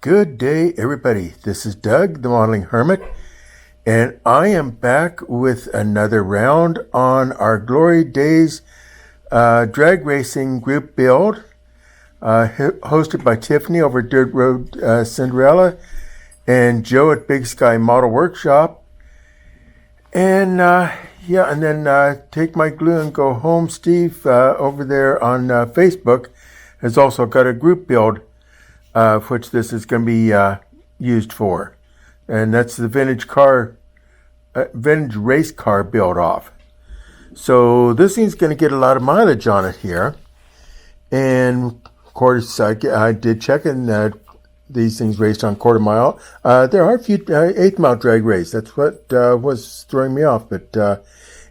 Good day, everybody. This is Doug, the Modeling Hermit, and I am back with another round on our Glory Days drag racing group build, hosted by Tiffany over at Dirt Road Cinderella and Joe at Big Sky Model Workshop. And then Take My Glue and Go Home. Steve over there on Facebook has also got a group build, which this is going to be used for. And that's the vintage race car build off. So this thing's going to get a lot of mileage on it here. And of course, I did check in these things raced on quarter mile. There are a few eighth mile drag race. That's what was throwing me off. But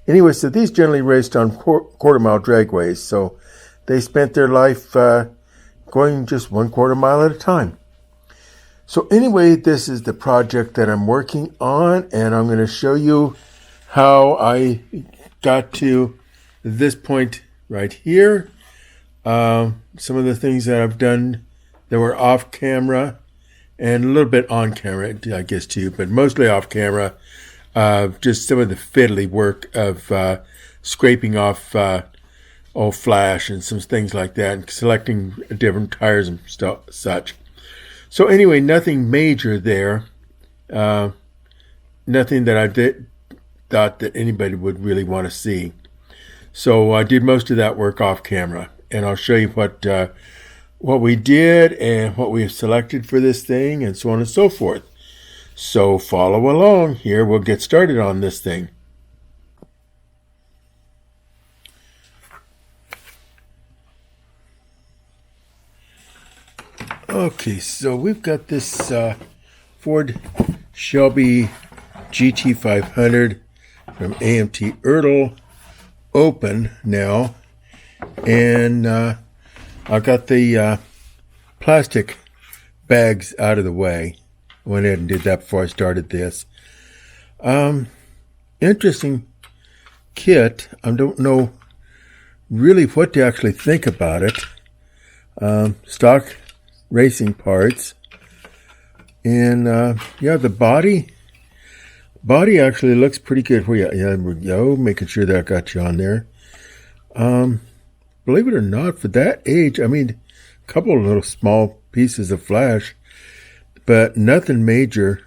anyway, so these generally raced on quarter mile dragways. So they spent their life going just 1/4 mile at a time. So anyway, this is the project that I'm working on, and I'm going to show you how I got to this point right here. Some of the things that I've done that were off camera and a little bit on camera, I guess, too, but mostly off camera. Just some of the fiddly work of scraping off old flash and some things like that, and selecting different tires and such. So anyway, nothing major there. Nothing that I thought that anybody would really want to see. So I did most of that work off camera, and I'll show you what we did and what we have selected for this thing, and so on and so forth. So follow along here. We'll get started on this thing. Okay, so we've got this Ford Shelby GT500 from AMT Ertl open now, and I got the plastic bags out of the way. I went ahead and did that before I started this. Interesting kit. I don't know really what to actually think about it. Stock racing parts, and the body actually looks pretty good. Making sure that I got you on there. Believe it or not, for that age, I mean, a couple of little small pieces of flash, but nothing major.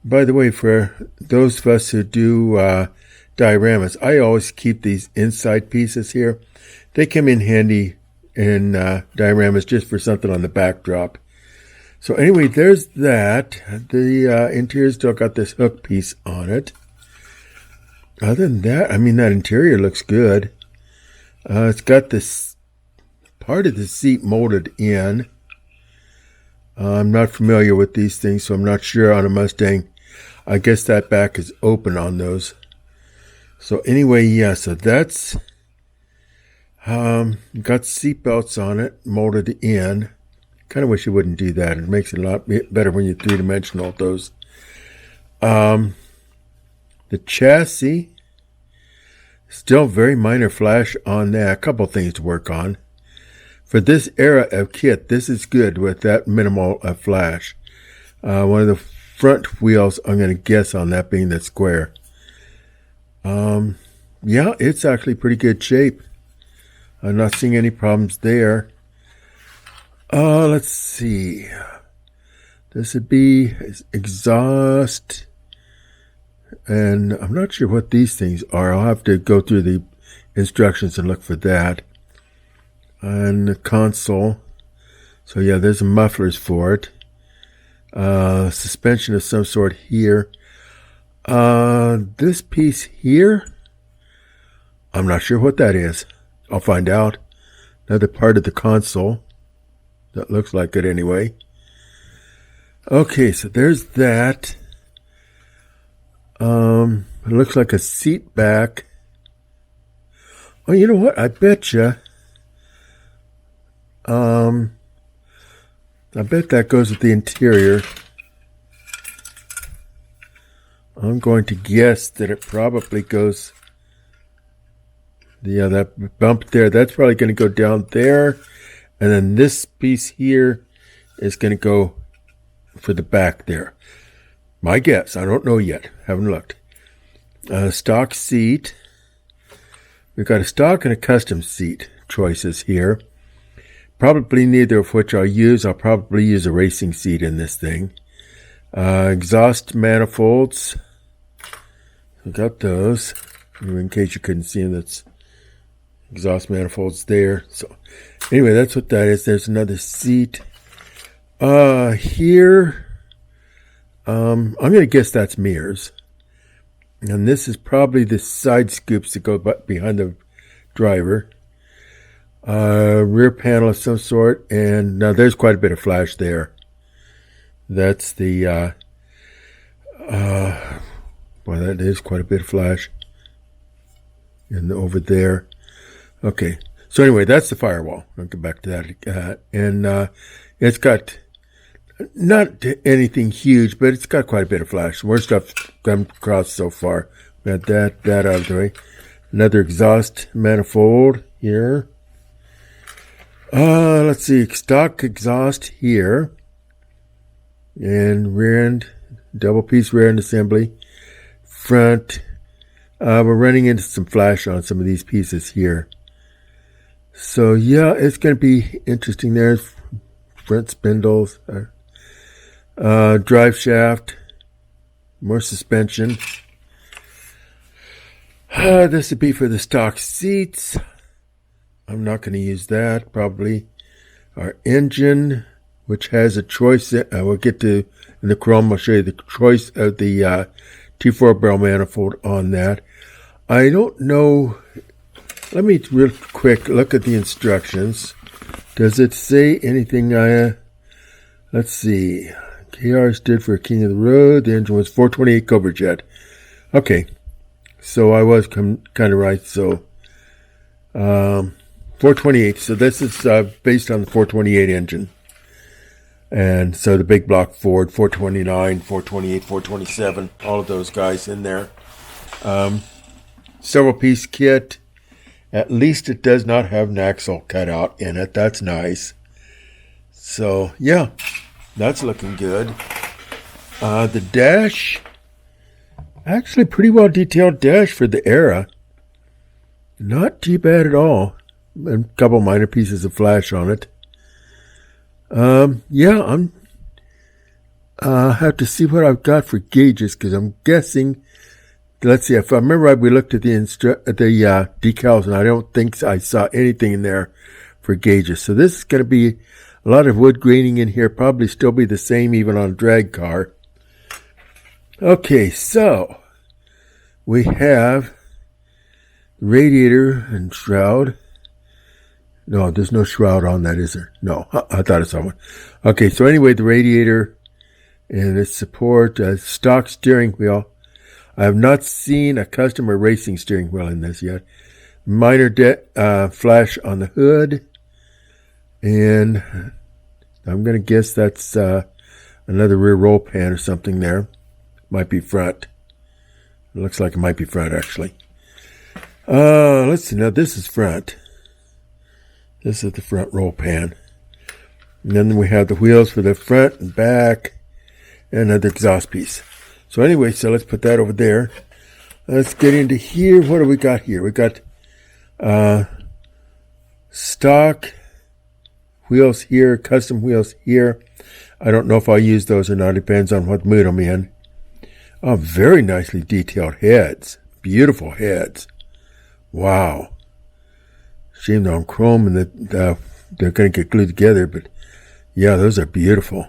By the way, for those of us who do dioramas, I always keep these inside pieces here. They come in handy in dioramas just for something on the backdrop. So anyway, there's that. The interior still got this hook piece on it. Other than that, I mean, that interior looks good. It's got this part of the seat molded in. I'm not familiar with these things, so I'm not sure on a Mustang. I guess that back is open on those. So anyway, yeah, so that's got seat belts on it, molded in. Kind of wish you wouldn't do that. It makes it a lot better when you're three-dimensional with those. The chassis, still very minor flash on that. A couple things to work on. For this era of kit, this is good with that minimal of flash. One of the front wheels, I'm going to guess on that being the square. Yeah, it's actually pretty good shape. I'm not seeing any problems there. Let's see. This would be exhaust. And I'm not sure what these things are. I'll have to go through the instructions and look for that. And the console. So yeah, there's mufflers for it. Suspension of some sort here. This piece here, I'm not sure what that is. I'll find out. Another part of the console. That looks like it anyway. Okay, so there's that. It looks like a seat back. Oh, you know what? I betcha. I bet that goes with the interior. I'm going to guess that it probably goes. Yeah, that bump there, that's probably going to go down there. And then this piece here is going to go for the back there. My guess. I don't know yet. Haven't looked. Stock seat. We've got a stock and a custom seat choices here. Probably neither of which I'll use. I'll probably use a racing seat in this thing. Exhaust manifolds. We got those. In case you couldn't see them, that's exhaust manifolds there. So anyway, that's what that is. There's another seat. Here, I'm going to guess that's mirrors. And this is probably the side scoops that go behind the driver. Rear panel of some sort. And now there's quite a bit of flash there. That's the, well, that is quite a bit of flash. And over there. Okay. So anyway, that's the firewall. I'll get back to that. And it's got not anything huge, but it's got quite a bit of flash. More stuff come across so far. We got that out of the way. Another exhaust manifold here. Let's see. Stock exhaust here. And rear end, double piece rear end assembly. Front. We're running into some flash on some of these pieces here. So yeah, it's going to be interesting. There's front spindles, drive shaft, more suspension. This would be for the stock seats. I'm not going to use that probably. Our engine, which has a choice. We'll get to in the Chrome. I'll show you the choice of the T4 barrel manifold on that. I don't know. Let me real quick look at the instructions. Does it say anything? Let's see. KR stood for King of the Road. The engine was 428 Cobra Jet. Okay. So I was kind of right. So 428. So this is based on the 428 engine. And so the big block Ford, 429, 428, 427, all of those guys in there. Several piece kit. At least it does not have an axle cut out in it. That's nice. So, yeah, that's looking good. The dash, actually pretty well detailed dash for the era. Not too bad at all. And a couple minor pieces of flash on it. Yeah, I have to see what I've got for gauges because I'm guessing. Let's see. If I remember right, we looked at the decals, and I don't think I saw anything in there for gauges. So this is going to be a lot of wood graining in here. Probably still be the same even on a drag car. Okay, so we have radiator and shroud. No, there's no shroud on that, is there? No, I thought I saw one. Okay, so anyway, the radiator and its support, stock steering wheel. I have not seen a custom or racing steering wheel in this yet. Minor flash on the hood. And I'm going to guess that's another rear roll pan or something there. Might be front. It looks like it might be front, actually. Let's see. Now, this is front. This is the front roll pan. And then we have the wheels for the front and back. And another exhaust piece. So anyway, so let's put that over there. Let's get into here. What do we got here? We got stock wheels here, custom wheels here. I don't know if I'll use those or not. Depends on what mood I'm in. Oh, very nicely detailed heads. Beautiful heads. Wow. Shame they're on chrome and that they're going to get glued together, but yeah, those are beautiful.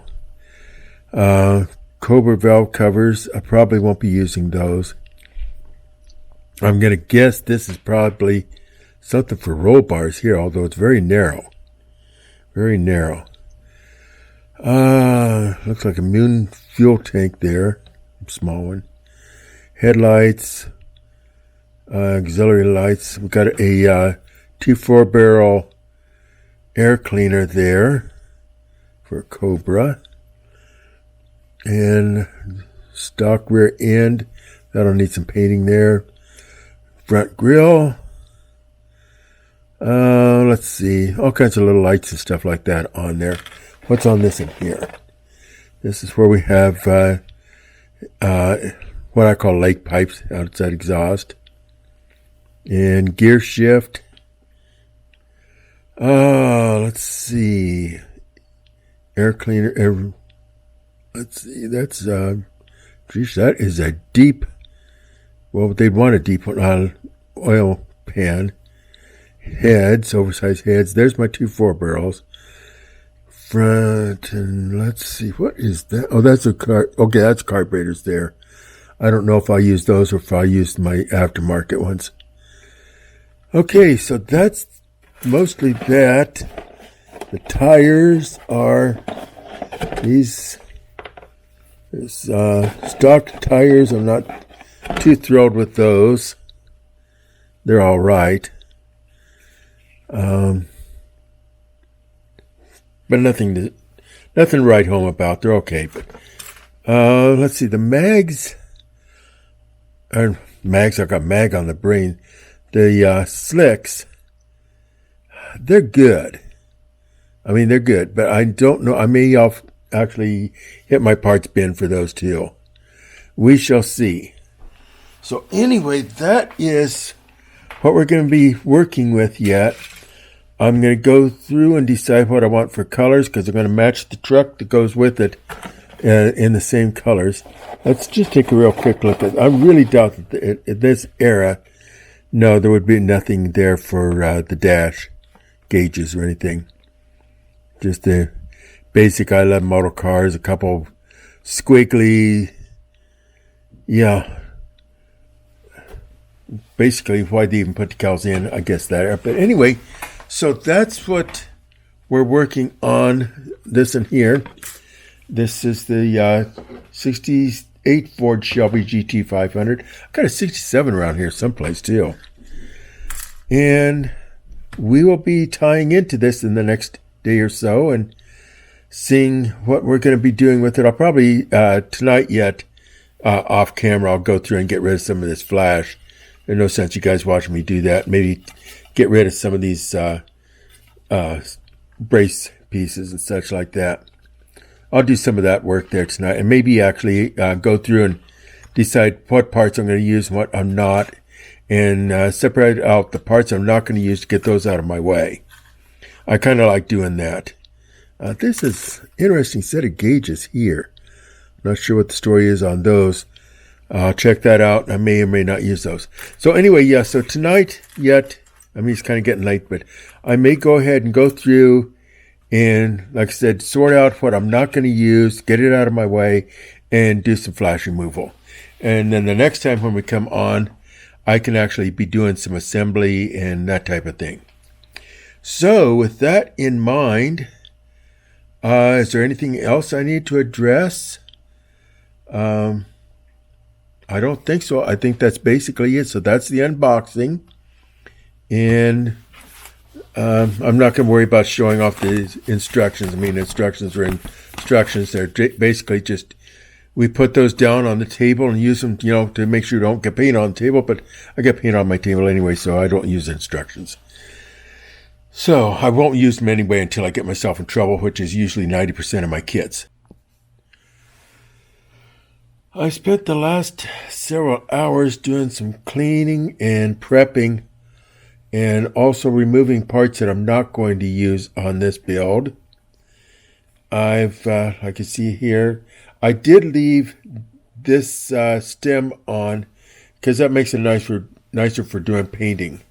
Cobra valve covers. I probably won't be using those. I'm going to guess this is probably something for roll bars here, although it's very narrow. Very narrow. Looks like a Moon fuel tank there. Small one. Headlights. Auxiliary lights. We've got a T4 barrel air cleaner there for a Cobra. And stock rear end. That'll need some painting there. Front grille. Let's see. All kinds of little lights and stuff like that on there. What's on this in here? This is where we have what I call lake pipes, outside exhaust, and gear shift. Let's see, air cleaner. Let's see, that's geez, that is a deep. Well, they'd want a deep oil pan. Heads, oversized heads. There's my 2 4-barrels. Front, and let's see, what is that? Oh, that's a car. Okay, that's carburetors there. I don't know if I'll use those or if I'll use my aftermarket ones. Okay, so that's mostly that. The tires are these stock tires. I'm not too thrilled with those. They're all right. But nothing to write home about. They're okay. But let's see, the mags. I got mag on the brain. The slicks, they're good. I mean, they're good, but I don't know. I may actually hit my parts bin for those too. We shall see. So anyway, that is what we're going to be working with yet. I'm going to go through and decide what I want for colors, because I'm going to match the truck that goes with it in the same colors. Let's just take a real quick look at it. I really doubt that in this era, no, there would be nothing there for the dash gauges or anything. Just the basic I Love Model Cars, a couple squiggly, yeah. Basically, why they even put the decals in, I guess that. But anyway, so that's what we're working on. This in here. This is the 68 Ford Shelby GT 500. I've got a 67 around here someplace too. And we will be tying into this in the next day or so and seeing what we're going to be doing with it. I'll probably, tonight yet, off camera, I'll go through and get rid of some of this flash. There's no sense you guys watching me do that. Maybe get rid of some of these brace pieces and such like that. I'll do some of that work there tonight, and maybe actually go through and decide what parts I'm going to use and what I'm not, and separate out the parts I'm not going to use to get those out of my way. I kind of like doing that. This is an interesting set of gauges here. Not sure what the story is on those. I'll check that out. I may or may not use those. So anyway, yeah, so tonight yet, I mean, it's kind of getting late, but I may go ahead and go through and, like I said, sort out what I'm not going to use, get it out of my way, and do some flash removal. And then the next time when we come on, I can actually be doing some assembly and that type of thing. So with that in mind, is there anything else I need to address? I don't think so. I think that's basically it. So that's the unboxing. And I'm not going to worry about showing off the instructions. I mean, instructions are instructions. They're basically just, we put those down on the table and use them, to make sure you don't get paint on the table. But I get paint on my table anyway, so I don't use instructions. So I won't use them anyway until I get myself in trouble, which is usually 90% of my kits. I spent the last several hours doing some cleaning and prepping, and also removing parts that I'm not going to use on this build. Like you see here, I did leave this stem on because that makes it nicer for doing painting.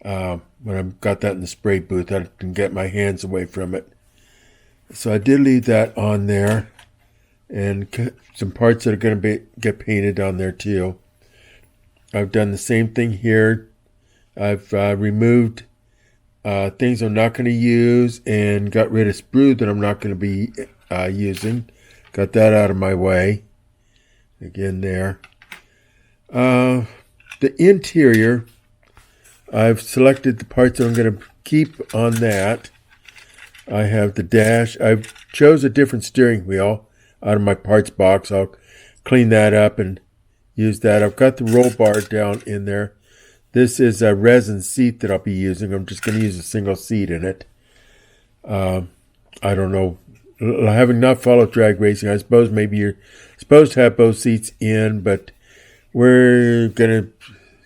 When I've got that in the spray booth, I can get my hands away from it. So I did leave that on there, and some parts that are going to get painted on there too. I've done the same thing here. I've removed things I'm not going to use and got rid of sprue that I'm not going to be using. Got that out of my way. Again there. The interior, I've selected the parts that I'm going to keep on that. I have the dash. I've chose a different steering wheel out of my parts box. I'll clean that up and use that. I've got the roll bar down in there. This is a resin seat that I'll be using. I'm just going to use a single seat in it. I don't know having not followed drag racing, I suppose maybe you're supposed to have both seats in, but we're going to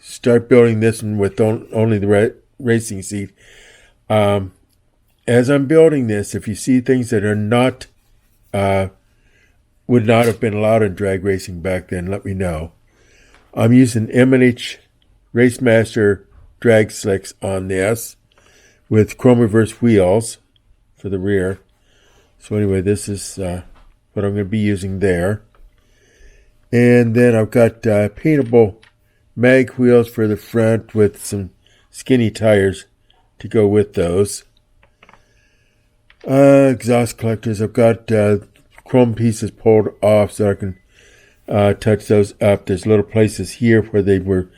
start building this one with only the racing seat. As I'm building this, if you see things that are not, would not have been allowed in drag racing back then, let me know. I'm using M&H Racemaster drag slicks on this with chrome reverse wheels for the rear. So anyway, this is what I'm going to be using there. And then I've got paintable mag wheels for the front with some skinny tires to go with those. Exhaust collectors, I've got chrome pieces pulled off so I can touch those up. There's little places here where they were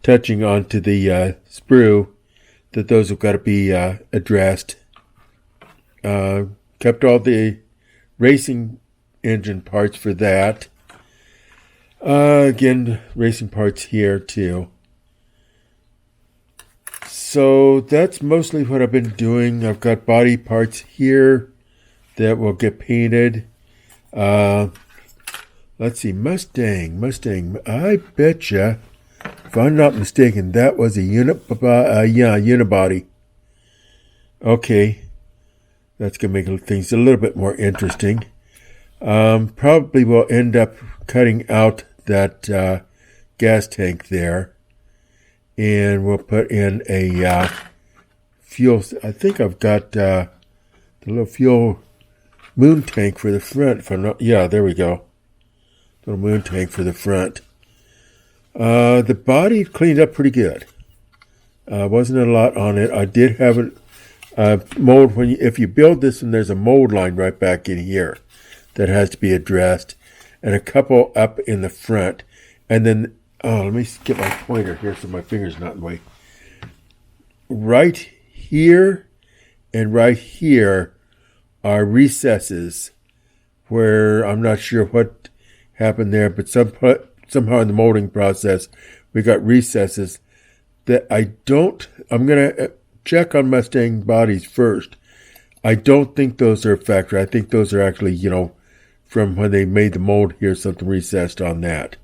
touching onto the sprue that those have got to be addressed. Kept all the racing engine parts for that. Again, racing parts here too. So that's mostly what I've been doing. I've got body parts here that will get painted. Let's see, Mustang. I betcha, if I'm not mistaken, that was a unibody. Okay, that's gonna make things a little bit more interesting. Probably will end up cutting out that gas tank there, and we'll put in a fuel. I think I've got the little fuel moon tank for the front. If I'm not, yeah, there we go. Little moon tank for the front. The body cleaned up pretty good. Wasn't a lot on it. I did have it mold if you build this, and there's a mold line right back in here that has to be addressed, and a couple up in the front, and then let me get my pointer here so my finger's not in the way. Right here and right here are recesses where I'm not sure what happened there, but somehow in the molding process we got recesses that I'm going to check on Mustang bodies first. I don't think those are a factor. I think those are actually, from when they made the mold here, something recessed on that.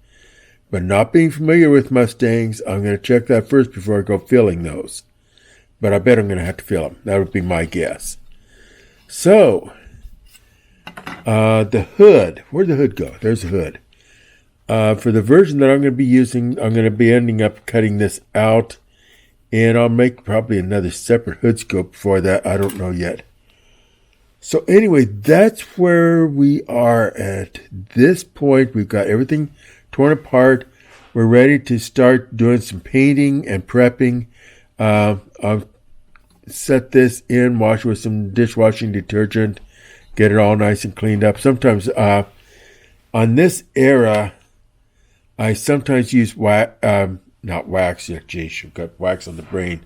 But not being familiar with Mustangs, I'm going to check that first before I go filling those. But I bet I'm going to have to fill them. That would be my guess. So, the hood. Where'd the hood go? There's the hood. For the version that I'm going to be using, I'm going to be ending up cutting this out. And I'll make probably another separate hood scope for that. I don't know yet. So anyway, that's where we are at this point. We've got everything torn apart. We're ready to start doing some painting and prepping. I'll set this in, wash with some dishwashing detergent, get it all nice and cleaned up. Sometimes on this era, I sometimes use not wax. Yeah, geez, you've got wax on the brain.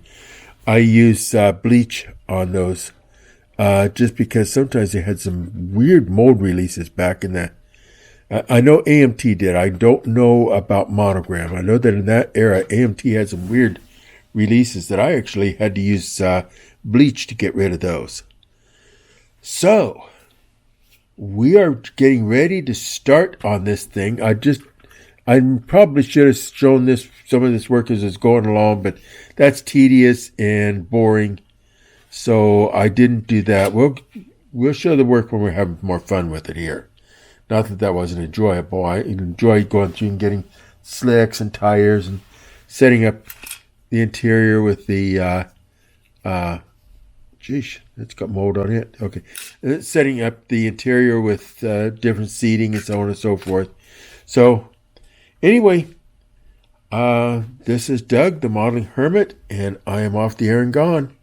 I use bleach on those. Just because sometimes they had some weird mold releases back in that. I know AMT did. I don't know about Monogram. I know that in that era, AMT had some weird releases that I actually had to use bleach to get rid of those. So, we are getting ready to start on this thing. I probably should have shown some of this work as it's going along, but that's tedious and boring. So I didn't do that. We'll show the work when we're having more fun with it here. Not that wasn't enjoyable. I enjoyed going through and getting slicks and tires and setting up the interior with the, it's got mold on it. Okay. Setting up the interior with different seating and so on and so forth. So anyway, this is Doug, the Modeling Hermit, and I am off the air and gone.